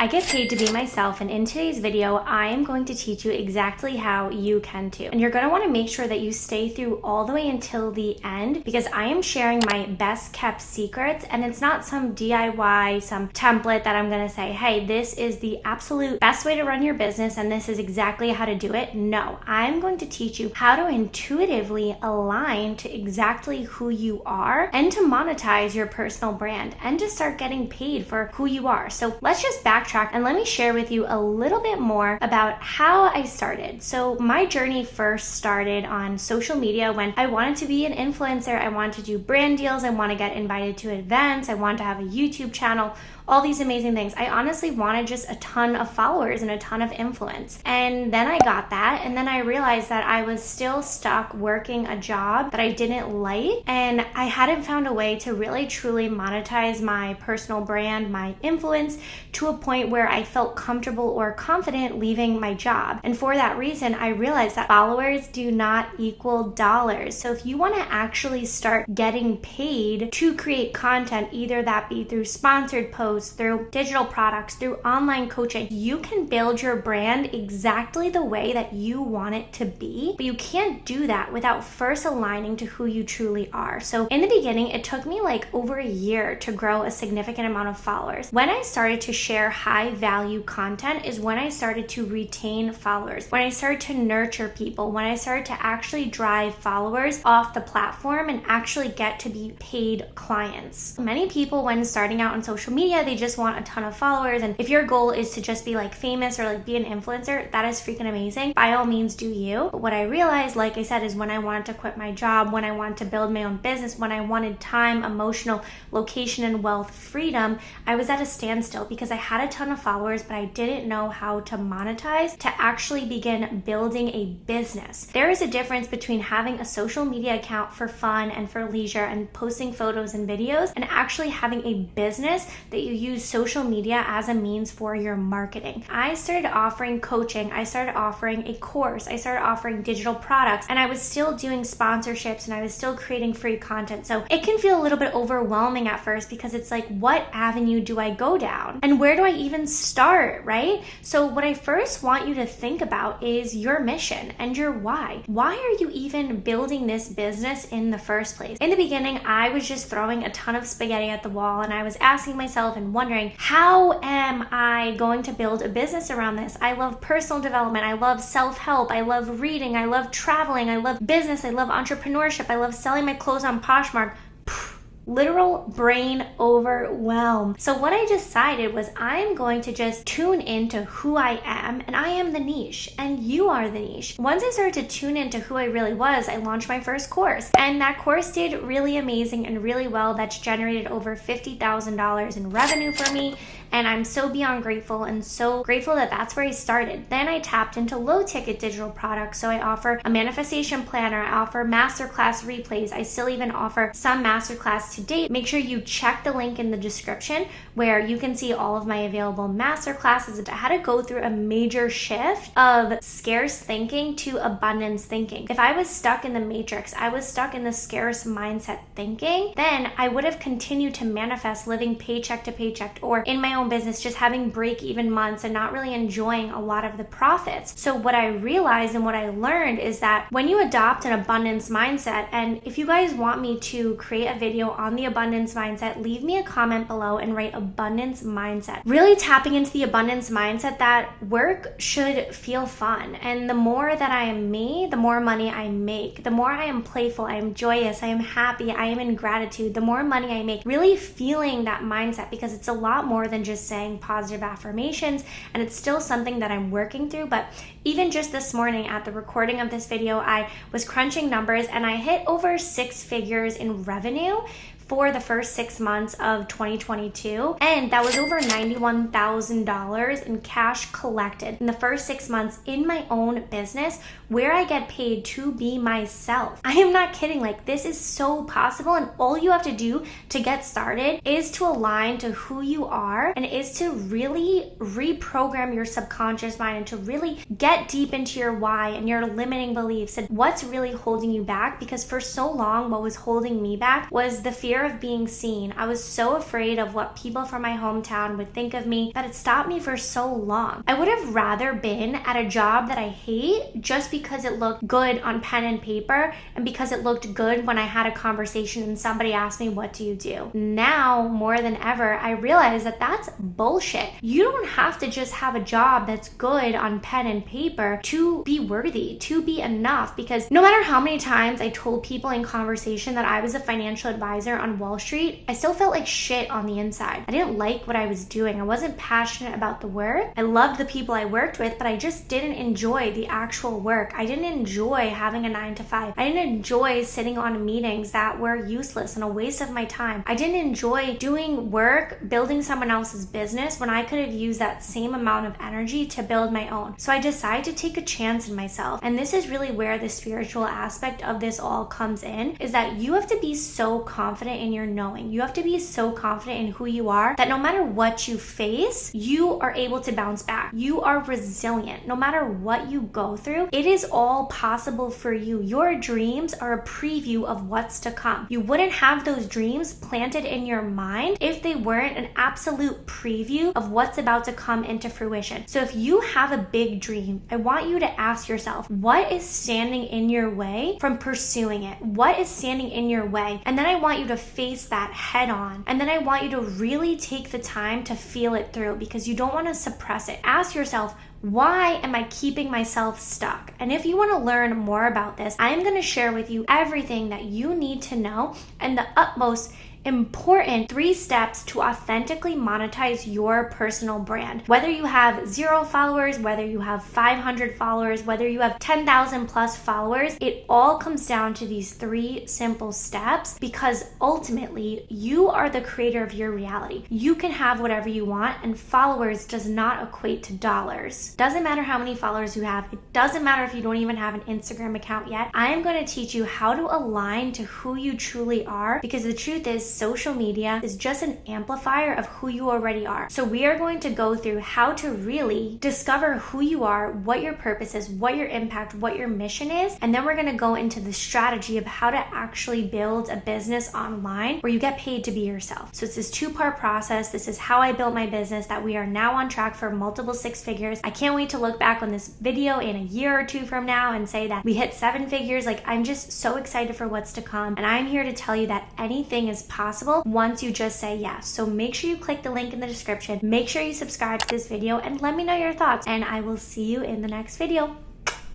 I get paid to be myself, and in today's video, I am going to teach you exactly how you can too. And you're going to want to make sure that you stay through all the way until the end, because I am sharing my best kept secrets, and it's not some DIY, some template that I'm going to say, hey, this is the absolute best way to run your business and this is exactly how to do it. No, I'm going to teach you how to intuitively align to exactly who you are and to monetize your personal brand and to start getting paid for who you are. So let's just backtrack and let me share with you a little bit more about how I started. So my journey first started on social media when I wanted to be an influencer. I wanted to do brand deals. I want to get invited to events. I wanted to have a YouTube channel, all these amazing things. I honestly wanted just a ton of followers and a ton of influence. And then I got that. And then I realized that I was still stuck working a job that I didn't like. And I hadn't found a way to really truly monetize my personal brand, my influence, to a point where I felt comfortable or confident leaving my job. And for that reason, I realized that followers do not equal dollars. So if you want to actually start getting paid to create content, either that be through sponsored posts, through digital products, through online coaching, you can build your brand exactly the way that you want it to be. But you can't do that without first aligning to who you truly are. So in the beginning, it took me like over a year to grow a significant amount of followers. When I started to share high value content is when I started to retain followers, when I started to nurture people, when I started to actually drive followers off the platform and actually get to be paid clients. Many people, when starting out on social media, they just want a ton of followers. And if your goal is to just be like famous or like be an influencer, that is freaking amazing. By all means, do you. But what I realized, like I said, is when I wanted to quit my job, when I wanted to build my own business, when I wanted time, emotional, location, and wealth freedom, I was at a standstill because I had a ton of followers, but I didn't know how to monetize to actually begin building a business. There is a difference between having a social media account for fun and for leisure and posting photos and videos, and actually having a business that you use social media as a means for your marketing. I started offering coaching, I started offering a course, I started offering digital products, and I was still doing sponsorships and I was still creating free content. So it can feel a little bit overwhelming at first because it's like, what avenue do I go down? And where do I even start, right? So what I first want you to think about is your mission and your why. Why are you even building this business in the first place? In the beginning, I was just throwing a ton of spaghetti at the wall and I was asking myself and wondering, how am I going to build a business around this? I love personal development. I love self-help. I love reading. I love traveling. I love business. I love entrepreneurship. I love selling my clothes on Poshmark. Literal brain overwhelm. So what I decided was I'm going to just tune into who I am, and I am the niche and you are the niche. Once I started to tune into who I really was, I launched my first course, and that course did really amazing and really well. That's generated over $50,000 in revenue for me. And I'm so beyond grateful and so grateful that that's where I started. Then I tapped into low ticket digital products. So I offer a manifestation planner. I offer masterclass replays. I still even offer some masterclass to date. Make sure you check the link in the description where you can see all of my available masterclasses. I had to go through a major shift of scarce thinking to abundance thinking. If I was stuck in the matrix, I was stuck in the scarce mindset thinking, then I would have continued to manifest living paycheck to paycheck, or in my own business, just having break-even months and not really enjoying a lot of the profits. So what I realized and what I learned is that when you adopt an abundance mindset, and if you guys want me to create a video on the abundance mindset, leave me a comment below and write abundance mindset. Really tapping into the abundance mindset that work should feel fun. And the more that I am me, the more money I make. The more I am playful, I am joyous, I am happy, I am in gratitude, the more money I make. Really feeling that mindset, because it's a lot more than just saying positive affirmations, and it's still something that I'm working through. But even just this morning at the recording of this video, I was crunching numbers and I hit over 6 figures in revenue for the first 6 months of 2022. And that was over $91,000 in cash collected in the first 6 months in my own business, where I get paid to be myself. I am not kidding. Like, this is so possible. And all you have to do to get started is to align to who you are, and is to really reprogram your subconscious mind and to really get deep into your why and your limiting beliefs and what's really holding you back. Because for so long, what was holding me back was the fear fear of being seen. I was so afraid of what people from my hometown would think of me that it stopped me for so long. I would have rather been at a job that I hate just because it looked good on pen and paper and because it looked good when I had a conversation and somebody asked me, what do you do? Now, more than ever, I realize that that's bullshit. You don't have to just have a job that's good on pen and paper to be worthy, to be enough, because no matter how many times I told people in conversation that I was a financial advisor on Wall Street, I still felt like shit on the inside. I didn't like what I was doing. I wasn't passionate about the work. I loved the people I worked with, but I just didn't enjoy the actual work. I didn't enjoy having a 9 to 5. I didn't enjoy sitting on meetings that were useless and a waste of my time. I didn't enjoy doing work, building someone else's business when I could have used that same amount of energy to build my own. So I decided to take a chance in myself. And this is really where the spiritual aspect of this all comes in, is that you have to be so confident in your knowing. You have to be so confident in who you are that no matter what you face, you are able to bounce back. You are resilient. No matter what you go through, it is all possible for you. Your dreams are a preview of what's to come. You wouldn't have those dreams planted in your mind if they weren't an absolute preview of what's about to come into fruition. So if you have a big dream, I want you to ask yourself, what is standing in your way from pursuing it? What is standing in your way? And then I want you to face that head on. And then I want you to really take the time to feel it through, because you don't want to suppress it. Ask yourself, why am I keeping myself stuck? And if you want to learn more about this, I'm going to share with you everything that you need to know and the utmost important 3 steps to authentically monetize your personal brand. Whether you have 0 followers, whether you have 500 followers, whether you have 10,000 plus followers, it all comes down to these 3 simple steps, because ultimately you are the creator of your reality. You can have whatever you want, and followers does not equate to dollars. Doesn't matter how many followers you have. It doesn't matter if you don't even have an Instagram account yet. I am going to teach you how to align to who you truly are, because the truth is, social media is just an amplifier of who you already are. So we are going to go through how to really discover who you are, what your purpose is, what your impact, what your mission is, and then we're going to go into the strategy of how to actually build a business online where you get paid to be yourself. So it's this 2-part process. This is how I built my business that we are now on track for multiple 6 figures. I can't wait to look back on this video in a year or 2 from now and say that we hit 7 figures. Like, I'm just so excited for what's to come, and I'm here to tell you that anything is possible once you just say yes. So make sure you click the link in the description. Make sure you subscribe to this video and let me know your thoughts, and I will see you in the next video.